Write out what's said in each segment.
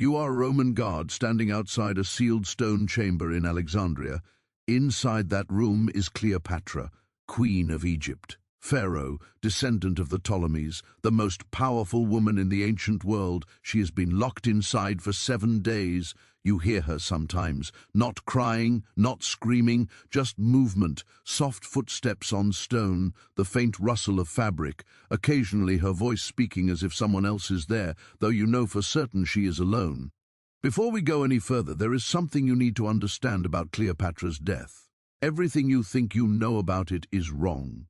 You are a Roman guard standing outside a sealed stone chamber in Alexandria. Inside that room is Cleopatra, Queen of Egypt, Pharaoh, descendant of the Ptolemies, the most powerful woman in the ancient world. She has been locked inside for 7 days. You hear her sometimes, not crying, not screaming, just movement, soft footsteps on stone, the faint rustle of fabric, occasionally her voice speaking as if someone else is there, though you know for certain she is alone. Before we go any further, there is something you need to understand about Cleopatra's death. Everything you think you know about it is wrong.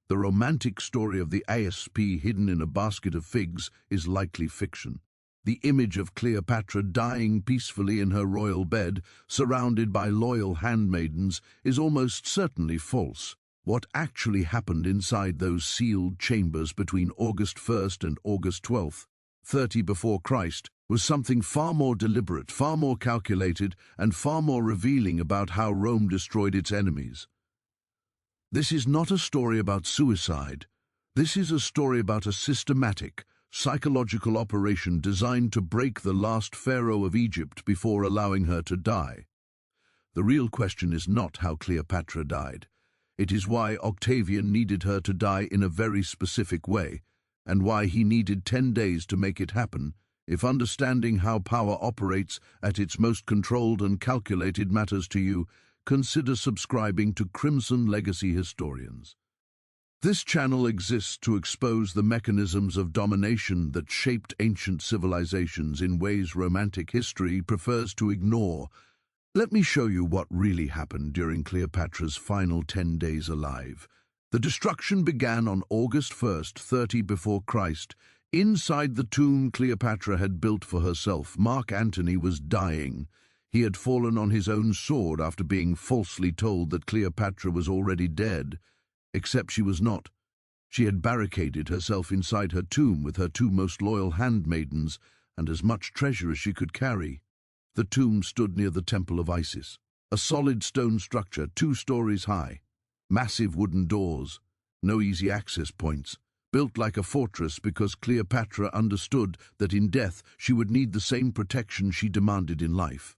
The romantic story of the asp hidden in a basket of figs is likely fiction. The image of Cleopatra dying peacefully in her royal bed, surrounded by loyal handmaidens, is almost certainly false. What actually happened inside those sealed chambers between August 1st and August 12th, 30 before Christ, was something far more deliberate, far more calculated, and far more revealing about how Rome destroyed its enemies. This is not a story about suicide. This is a story about a systematic, psychological operation designed to break the last pharaoh of Egypt before allowing her to die. The real question is not how Cleopatra died. It is why Octavian needed her to die in a very specific way, and why he needed 10 days to make it happen. If understanding how power operates at its most controlled and calculated matters to you, consider subscribing to Crimson Legacy Historians. This channel exists to expose the mechanisms of domination that shaped ancient civilizations in ways romantic history prefers to ignore. Let me show you what really happened during Cleopatra's final 10 days alive. The destruction began on August 1st, 30 before Christ. Inside the tomb Cleopatra had built for herself, Mark Antony was dying. He had fallen on his own sword after being falsely told that Cleopatra was already dead. Except she was not. She had barricaded herself inside her tomb with her 2 most loyal handmaidens and as much treasure as she could carry. The tomb stood near the Temple of Isis, a solid stone structure 2 stories high, massive wooden doors, no easy access points, built like a fortress because Cleopatra understood that in death she would need the same protection she demanded in life.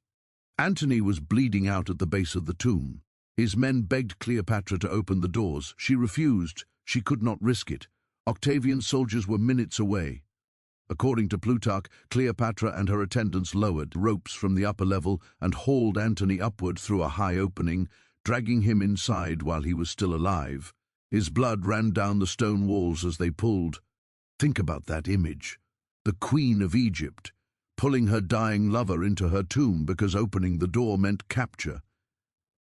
Antony was bleeding out at the base of the tomb. His men begged Cleopatra to open the doors. She refused. She could not risk it. Octavian's soldiers were minutes away. According to Plutarch, Cleopatra and her attendants lowered ropes from the upper level and hauled Antony upward through a high opening, dragging him inside while he was still alive. His blood ran down the stone walls as they pulled. Think about that image. The Queen of Egypt, pulling her dying lover into her tomb because opening the door meant capture.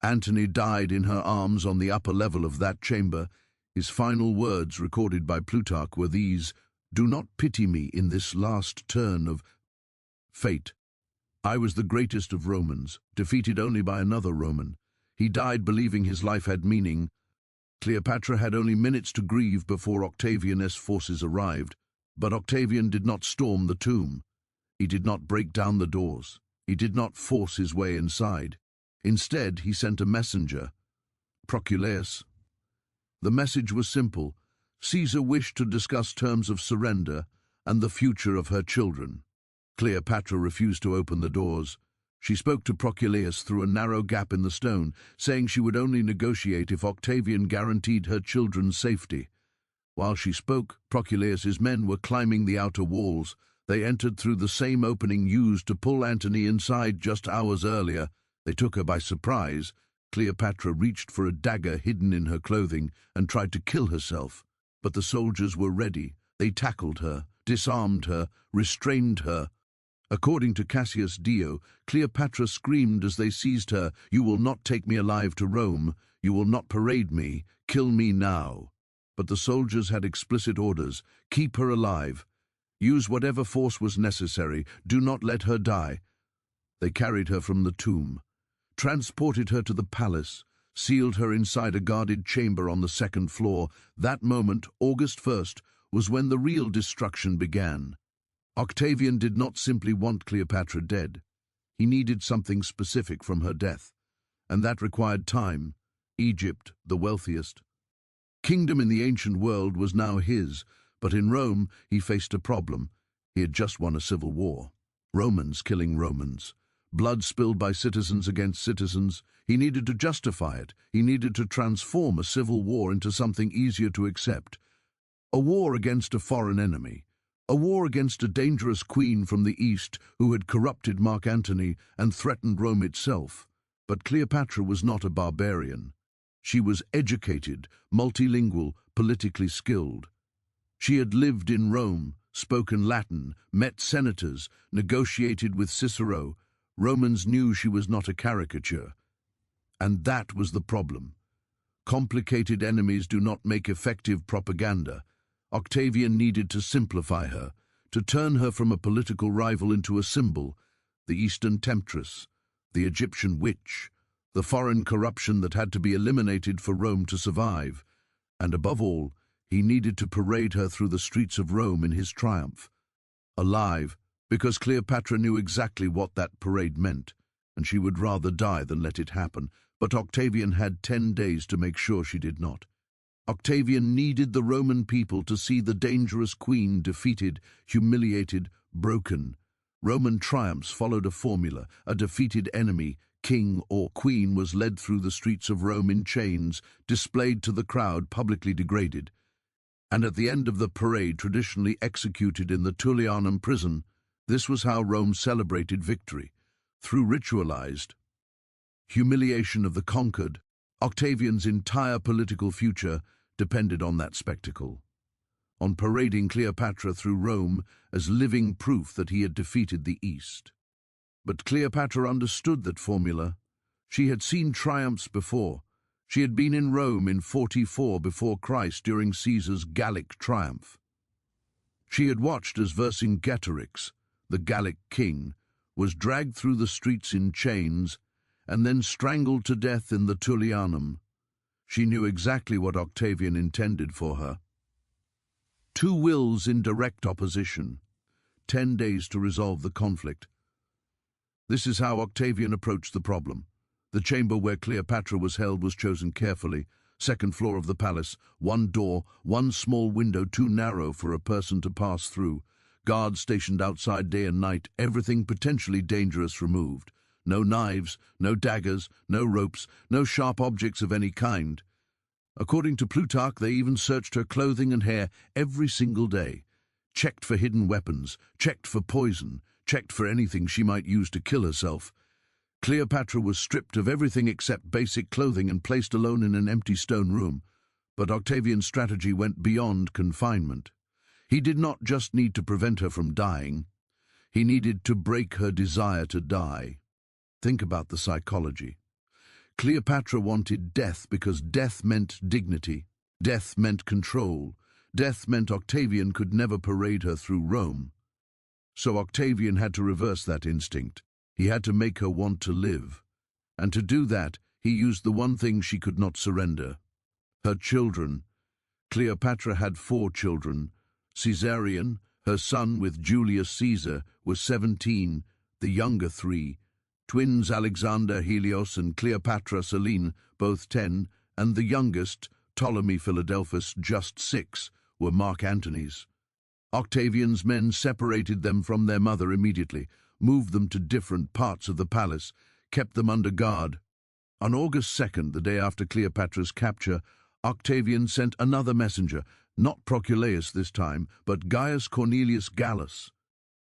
Antony died in her arms on the upper level of that chamber. His final words, recorded by Plutarch, were these: "Do not pity me in this last turn of fate. I was the greatest of Romans, defeated only by another Roman. He died believing his life had meaning." Cleopatra had only minutes to grieve before Octavian's forces arrived, but Octavian did not storm the tomb. He did not break down the doors. He did not force his way inside. Instead, he sent a messenger, Proculaeus. The message was simple. Caesar wished to discuss terms of surrender and the future of her children. Cleopatra refused to open the doors. She spoke to Proculaeus through a narrow gap in the stone, saying she would only negotiate if Octavian guaranteed her children's safety. While she spoke, Proculaeus's men were climbing the outer walls. They entered through the same opening used to pull Antony inside just hours earlier. They took her by surprise. Cleopatra reached for a dagger hidden in her clothing and tried to kill herself. But the soldiers were ready. They tackled her, disarmed her, restrained her. According to Cassius Dio, Cleopatra screamed as they seized her, "You will not take me alive to Rome. You will not parade me. Kill me now." But the soldiers had explicit orders. Keep her alive. Use whatever force was necessary. Do not let her die. They carried her from the tomb, transported her to the palace, sealed her inside a guarded chamber on the 2nd floor. That moment, August 1st, was when the real destruction began. Octavian did not simply want Cleopatra dead. He needed something specific from her death, and that required time. Egypt, the wealthiest kingdom in the ancient world, was now his, but in Rome he faced a problem. He had just won a civil war. Romans killing Romans. Blood spilled by citizens against citizens. He needed to justify it. He needed to transform a civil war into something easier to accept. A war against a foreign enemy. A war against a dangerous queen from the east who had corrupted Mark Antony and threatened Rome itself. But Cleopatra was not a barbarian. She was educated, multilingual, politically skilled. She had lived in Rome, spoken Latin, met senators, negotiated with Cicero. Romans knew she was not a caricature. And that was the problem. Complicated enemies do not make effective propaganda. Octavian needed to simplify her, to turn her from a political rival into a symbol, the Eastern temptress, the Egyptian witch, the foreign corruption that had to be eliminated for Rome to survive. And above all, he needed to parade her through the streets of Rome in his triumph. Alive, because Cleopatra knew exactly what that parade meant, and she would rather die than let it happen, but Octavian had 10 days to make sure she did not. Octavian needed the Roman people to see the dangerous queen defeated, humiliated, broken. Roman triumphs followed a formula. A defeated enemy, king or queen, was led through the streets of Rome in chains, displayed to the crowd, publicly degraded. And at the end of the parade, traditionally executed in the Tullianum prison, this was how Rome celebrated victory. Through ritualized humiliation of the conquered, Octavian's entire political future depended on that spectacle, on parading Cleopatra through Rome as living proof that he had defeated the East. But Cleopatra understood that formula. She had seen triumphs before. She had been in Rome in 44 before Christ during Caesar's Gallic triumph. She had watched as Vercingetorix, the Gallic king, was dragged through the streets in chains and then strangled to death in the Tullianum. She knew exactly what Octavian intended for her. Two wills in direct opposition. 10 days to resolve the conflict. This is how Octavian approached the problem. The chamber where Cleopatra was held was chosen carefully. Second floor of the palace, one door, one small window too narrow for a person to pass through. Guards stationed outside day and night, everything potentially dangerous removed. No knives, no daggers, no ropes, no sharp objects of any kind. According to Plutarch, they even searched her clothing and hair every single day. Checked for hidden weapons, checked for poison, checked for anything she might use to kill herself. Cleopatra was stripped of everything except basic clothing and placed alone in an empty stone room. But Octavian's strategy went beyond confinement. He did not just need to prevent her from dying. He needed to break her desire to die. Think about the psychology. Cleopatra wanted death because death meant dignity. Death meant control. Death meant Octavian could never parade her through Rome. So Octavian had to reverse that instinct. He had to make her want to live. And to do that, he used the one thing she could not surrender: her children. Cleopatra had 4 children. Caesarion, her son with Julius Caesar, was 17, the younger 3. Twins Alexander, Helios, and Cleopatra Selene, both 10, and the youngest, Ptolemy Philadelphus, just 6, were Mark Antony's. Octavian's men separated them from their mother immediately, moved them to different parts of the palace, kept them under guard. On August 2nd, the day after Cleopatra's capture, Octavian sent another messenger, not Proculeius this time, but Gaius Cornelius Gallus,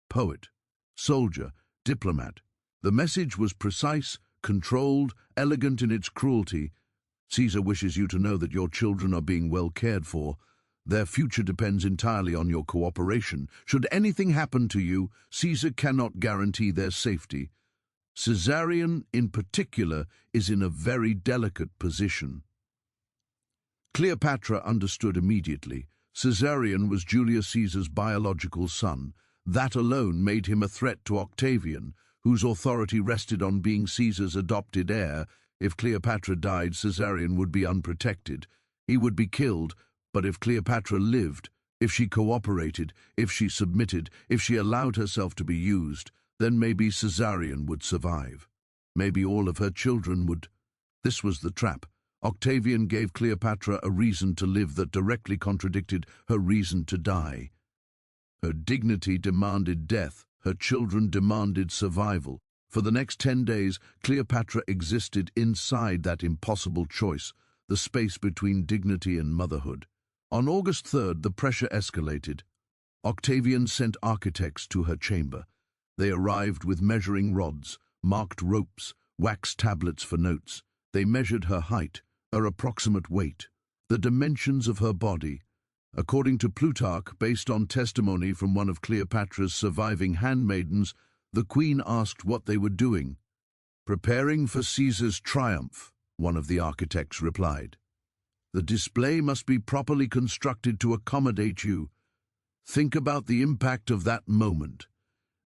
poet, soldier, diplomat. The message was precise, controlled, elegant in its cruelty. Caesar wishes you to know that your children are being well cared for. Their future depends entirely on your cooperation. Should anything happen to you, Caesar cannot guarantee their safety. Caesarion, in particular, is in a very delicate position. Cleopatra understood immediately. Caesarion was Julius Caesar's biological son. That alone made him a threat to Octavian, whose authority rested on being Caesar's adopted heir. If Cleopatra died, Caesarion would be unprotected. He would be killed, but if Cleopatra lived, if she cooperated, if she submitted, if she allowed herself to be used, then maybe Caesarion would survive. Maybe all of her children would. This was the trap. Octavian gave Cleopatra a reason to live that directly contradicted her reason to die. Her dignity demanded death. Her children demanded survival. For the next 10 days, Cleopatra existed inside that impossible choice, the space between dignity and motherhood. On August 3rd, the pressure escalated. Octavian sent architects to her chamber. They arrived with measuring rods, marked ropes, wax tablets for notes. They measured her height, her approximate weight, the dimensions of her body. According to Plutarch, based on testimony from one of Cleopatra's surviving handmaidens, the queen asked what they were doing. "Preparing for Caesar's triumph," one of the architects replied. "The display must be properly constructed to accommodate you. Think about the impact of that moment."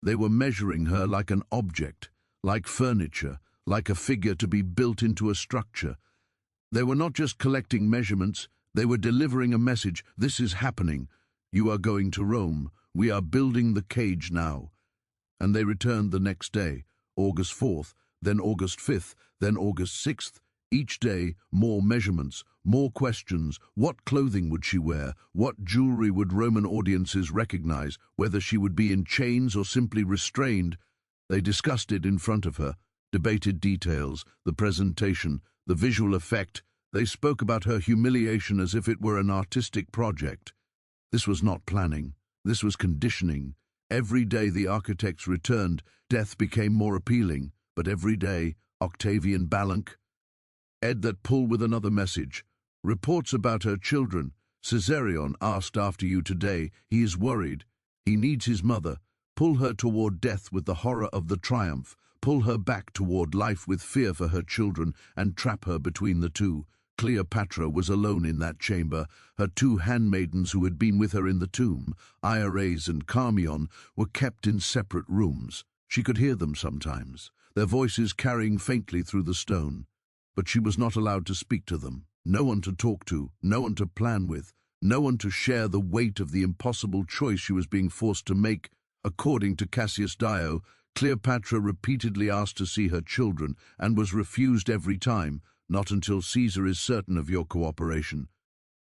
They were measuring her like an object, like furniture, like a figure to be built into a structure. They were not just collecting measurements, they were delivering a message. "This is happening. You are going to Rome. We are building the cage now." And they returned the next day, August 4th, then August 5th, then August 6th. Each day, more measurements, more questions. What clothing would she wear? What jewelry would Roman audiences recognize? Whether she would be in chains or simply restrained? They discussed it in front of her, debated details, the presentation, the visual effect. They spoke about her humiliation as if it were an artistic project. This was not planning. This was conditioning. Every day the architects returned, death became more appealing. But every day, Octavian Ballanch, Ed that pull with another message. Reports about her children. Caesarion asked after you today. He is worried. He needs his mother. Pull her toward death with the horror of the triumph. Pull her back toward life with fear for her children, and trap her between the two. Cleopatra was alone in that chamber. Her two handmaidens who had been with her in the tomb, Iarès and Carmion, were kept in separate rooms. She could hear them sometimes, their voices carrying faintly through the stone. But she was not allowed to speak to them, no one to talk to, no one to plan with, no one to share the weight of the impossible choice she was being forced to make. According to Cassius Dio, Cleopatra repeatedly asked to see her children and was refused every time. "Not until Caesar is certain of your cooperation."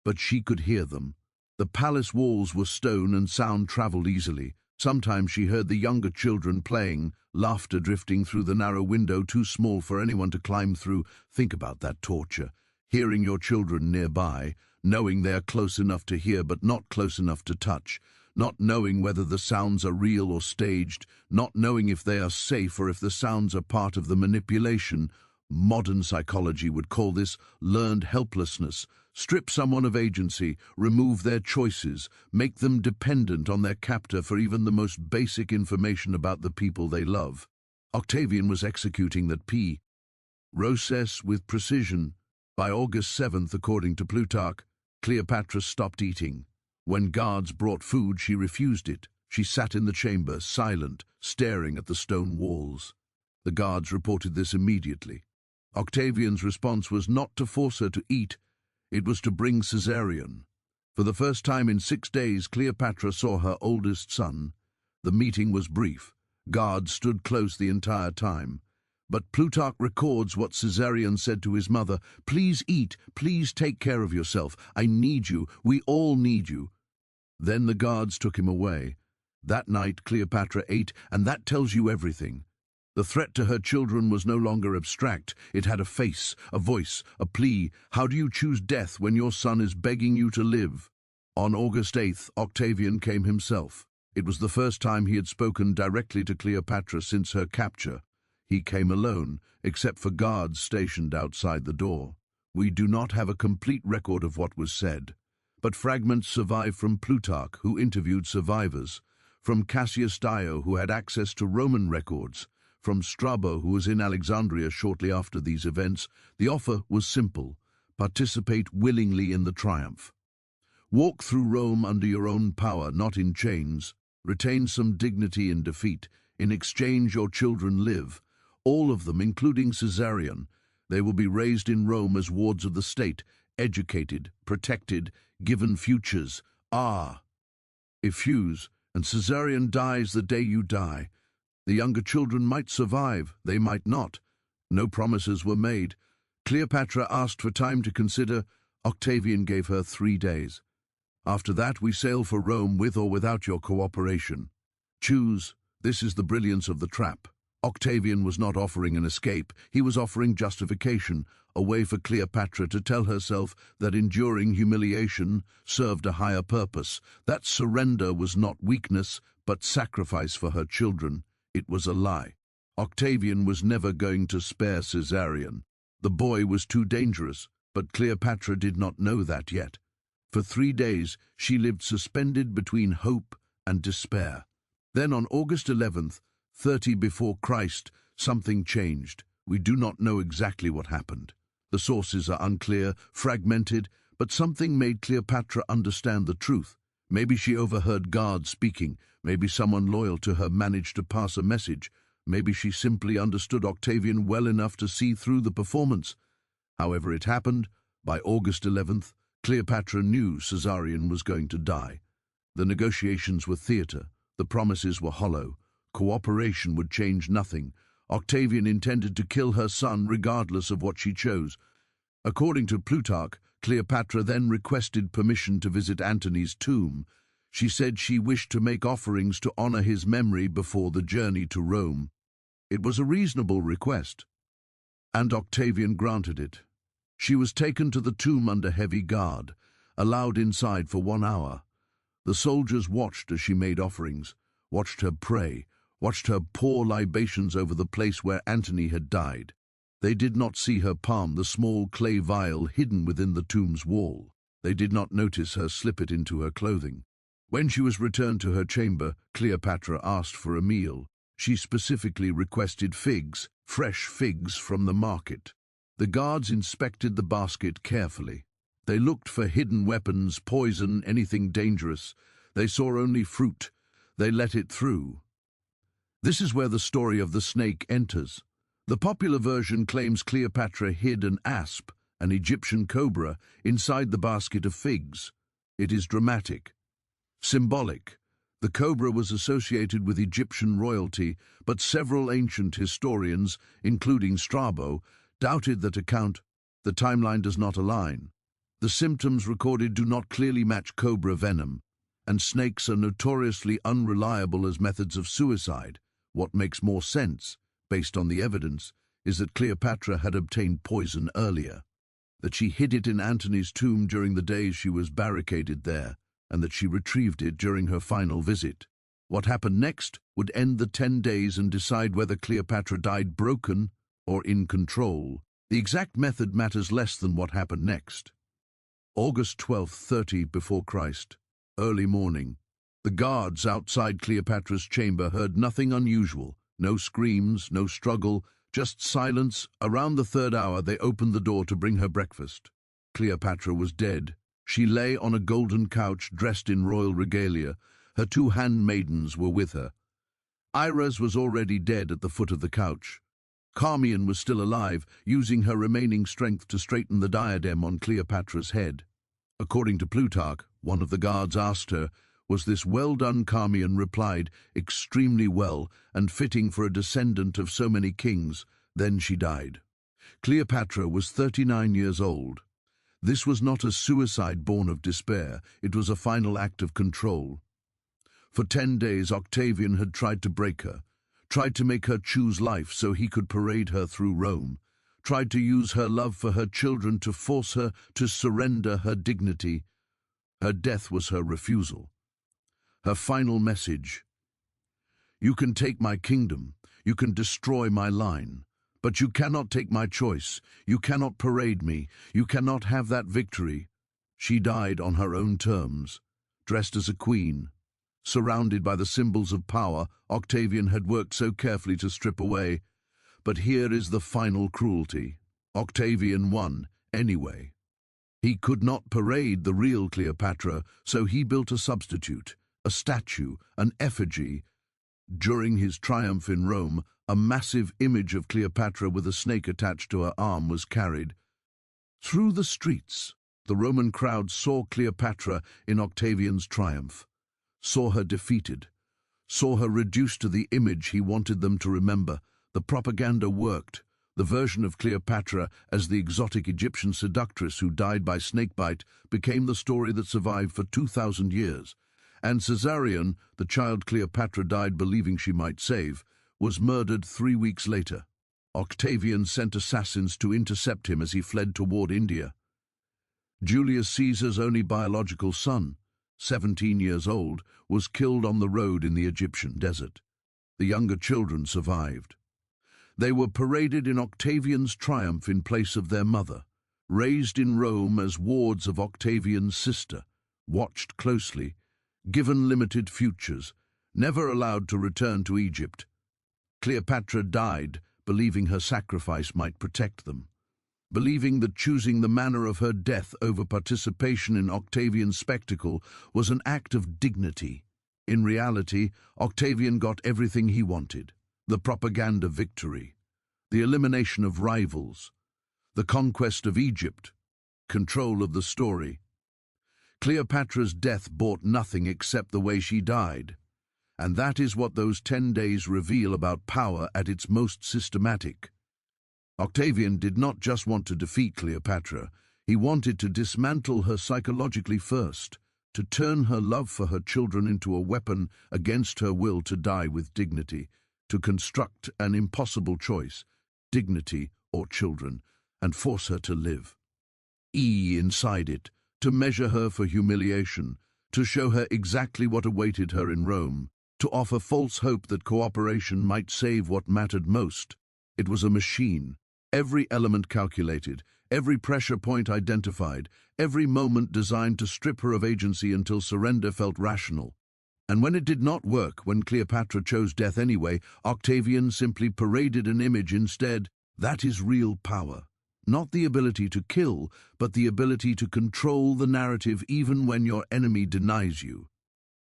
But she could hear them. The palace walls were stone and sound traveled easily. Sometimes she heard the younger children playing, laughter drifting through the narrow window too small for anyone to climb through. Think about that torture. Hearing your children nearby, knowing they are close enough to hear but not close enough to touch, not knowing whether the sounds are real or staged, not knowing if they are safe or if the sounds are part of the manipulation. Modern psychology would call this learned helplessness. Strip someone of agency, remove their choices, make them dependent on their captor for even the most basic information about the people they love. Octavian was executing that process with precision. By August 7th, according to Plutarch, Cleopatra stopped eating. When guards brought food, she refused it. She sat in the chamber, silent, staring at the stone walls. The guards reported this immediately. Octavian's response was not to force her to eat, it was to bring Caesarion. For the first time in 6 days, Cleopatra saw her oldest son. The meeting was brief. Guards stood close the entire time. But Plutarch records what Caesarion said to his mother: "Please eat, please take care of yourself. I need you, we all need you." Then the guards took him away. That night Cleopatra ate, and that tells you everything. The threat to her children was no longer abstract. It had a face, a voice, a plea. How do you choose death when your son is begging you to live? On August 8th, Octavian came himself. It was the first time he had spoken directly to Cleopatra since her capture. He came alone, except for guards stationed outside the door. We do not have a complete record of what was said, but fragments survive from Plutarch, who interviewed survivors, from Cassius Dio, who had access to Roman records, from Strabo, who was in Alexandria shortly after these events. The offer was simple: participate willingly in the triumph. Walk through Rome under your own power, not in chains. Retain some dignity in defeat. In exchange, your children live. All of them, including Caesarion. They will be raised in Rome as wards of the state, educated, protected, given futures. If and Caesarion dies the day you die. The younger children might survive, they might not. No promises were made. Cleopatra asked for time to consider. Octavian gave her 3 days. After that, we sail for Rome with or without your cooperation. Choose. This is the brilliance of the trap. Octavian was not offering an escape, he was offering justification, a way for Cleopatra to tell herself that enduring humiliation served a higher purpose, that surrender was not weakness, but sacrifice for her children. It was a lie. Octavian was never going to spare Caesarion. The boy was too dangerous, but Cleopatra did not know that yet. For 3 days, she lived suspended between hope and despair. Then on August 11th, 30 before Christ, something changed. We do not know exactly what happened. The sources are unclear, fragmented, but something made Cleopatra understand the truth. Maybe she overheard guards speaking, maybe someone loyal to her managed to pass a message, maybe she simply understood Octavian well enough to see through the performance. However it happened, by August 11th, Cleopatra knew Caesarion was going to die. The negotiations were theatre, the promises were hollow. Cooperation would change nothing. Octavian intended to kill her son regardless of what she chose. According to Plutarch, Cleopatra then requested permission to visit Antony's tomb. She said she wished to make offerings to honor his memory before the journey to Rome. It was a reasonable request, and Octavian granted it. She was taken to the tomb under heavy guard, allowed inside for 1 hour. The soldiers watched as she made offerings, watched her pray, watched her pour libations over the place where Antony had died. They did not see her palm the small clay vial hidden within the tomb's wall. They did not notice her slip it into her clothing. When she was returned to her chamber, Cleopatra asked for a meal. She specifically requested figs, fresh figs from the market. The guards inspected the basket carefully. They looked for hidden weapons, poison, anything dangerous. They saw only fruit. They let it through. This is where the story of the snake enters. The popular version claims Cleopatra hid an asp, an Egyptian cobra, inside the basket of figs. It is dramatic, symbolic. The cobra was associated with Egyptian royalty, but several ancient historians, including Strabo, doubted that account. The timeline does not align. The symptoms recorded do not clearly match cobra venom, and snakes are notoriously unreliable as methods of suicide. What makes more sense, based on the evidence, is that Cleopatra had obtained poison earlier, that she hid it in Antony's tomb during the days she was barricaded there, and that she retrieved it during her final visit. What happened next would end the 10 days and decide whether Cleopatra died broken or in control. The exact method matters less than what happened next. August 12th, 30 before Christ, early morning. The guards outside Cleopatra's chamber heard nothing unusual. No screams, no struggle, just silence. Around the 3rd hour, they opened the door to bring her breakfast. Cleopatra was dead. She lay on a golden couch dressed in royal regalia. Her 2 handmaidens were with her. Iris was already dead at the foot of the couch. Carmion was still alive, using her remaining strength to straighten the diadem on Cleopatra's head. According to Plutarch, one of the guards asked her, "Was this well done?" Carmion replied, "Extremely well, and fitting for a descendant of so many kings." Then she died. Cleopatra was 39 years old. This was not a suicide born of despair, it was a final act of control. For 10 days, Octavian had tried to break her, tried to make her choose life so he could parade her through Rome, tried to use her love for her children to force her to surrender her dignity. Her death was her refusal. Her final message: "You can take my kingdom, you can destroy my line, but you cannot take my choice, you cannot parade me, you cannot have that victory." She died on her own terms, dressed as a queen, surrounded by the symbols of power Octavian had worked so carefully to strip away. But here is the final cruelty. Octavian won, anyway. He could not parade the real Cleopatra, so he built a substitute, a statue, an effigy. During his triumph in Rome, a massive image of Cleopatra with a snake attached to her arm was carried. Through the streets, the Roman crowd saw Cleopatra in Octavian's triumph, saw her defeated, saw her reduced to the image he wanted them to remember. The propaganda worked. The version of Cleopatra as the exotic Egyptian seductress who died by snakebite became the story that survived for 2,000 years. And Caesarion, the child Cleopatra died believing she might save, was murdered 3 weeks later. Octavian sent assassins to intercept him as he fled toward India. Julius Caesar's only biological son, 17 years old, was killed on the road in the Egyptian desert. The younger children survived. They were paraded in Octavian's triumph in place of their mother, raised in Rome as wards of Octavian's sister, watched closely, given limited futures, never allowed to return to Egypt. Cleopatra died, believing her sacrifice might protect them, believing that choosing the manner of her death over participation in Octavian's spectacle was an act of dignity. In reality, Octavian got everything he wanted: the propaganda victory, the elimination of rivals, the conquest of Egypt, control of the story. Cleopatra's death bought nothing except the way she died. And that is what those 10 days reveal about power at its most systematic. Octavian did not just want to defeat Cleopatra, he wanted to dismantle her psychologically first, to turn her love for her children into a weapon against her will to die with dignity, to construct an impossible choice, dignity or children, and force her to live. Inside it, to measure her for humiliation, to show her exactly what awaited her in Rome, to offer false hope that cooperation might save what mattered most. It was a machine, every element calculated, every pressure point identified, every moment designed to strip her of agency until surrender felt rational. And when it did not work, when Cleopatra chose death anyway, Octavian simply paraded an image instead. That is real power. Not the ability to kill, but the ability to control the narrative even when your enemy denies you.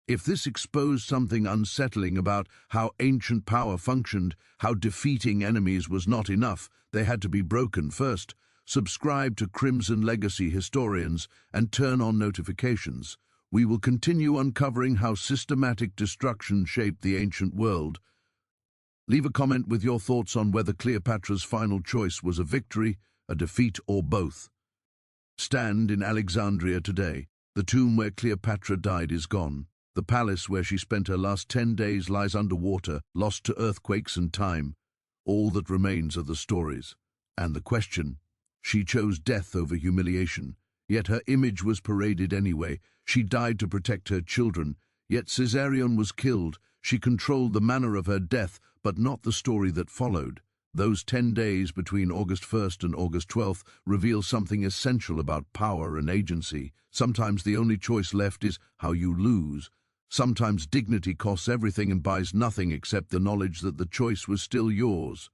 If this exposed something unsettling about how ancient power functioned, how defeating enemies was not enough, they had to be broken first, subscribe to Crimson Legacy historians, and turn on notifications. We will continue uncovering how systematic destruction shaped the ancient world. Leave a comment with your thoughts on whether Cleopatra's final choice was a victory, a defeat, or both. Stand in Alexandria today. The tomb where Cleopatra died is gone. The palace where she spent her last 10 days lies underwater, lost to earthquakes and time. All that remains are the stories. And the question: she chose death over humiliation, yet her image was paraded anyway. She died to protect her children, yet Caesarion was killed. She controlled the manner of her death, but not the story that followed. Those 10 days between August 1st and August 12th reveal something essential about power and agency. Sometimes the only choice left is how you lose. Sometimes dignity costs everything and buys nothing except the knowledge that the choice was still yours.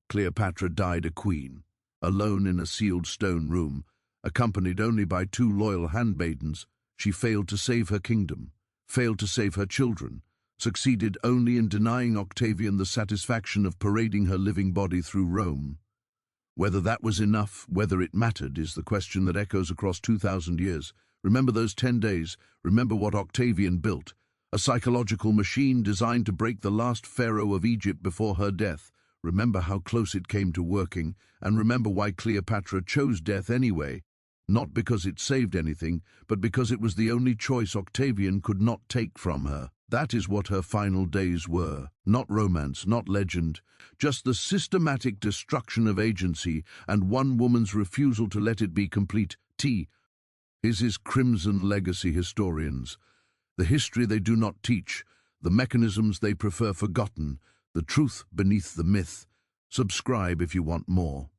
Cleopatra died a queen, alone in a sealed stone room, accompanied only by 2 loyal handmaidens. She failed to save her kingdom, failed to save her children, succeeded only in denying Octavian the satisfaction of parading her living body through Rome. Whether that was enough, whether it mattered, is the question that echoes across 2,000 years. Remember those 10 days, remember what Octavian built, a psychological machine designed to break the last pharaoh of Egypt before her death. Remember how close it came to working, and remember why Cleopatra chose death anyway, not because it saved anything, but because it was the only choice Octavian could not take from her. That is what her final days were. Not romance, not legend, just the systematic destruction of agency and one woman's refusal to let it be complete. His Crimson Legacy historians. The history they do not teach, the mechanisms they prefer forgotten, the truth beneath the myth. Subscribe if you want more.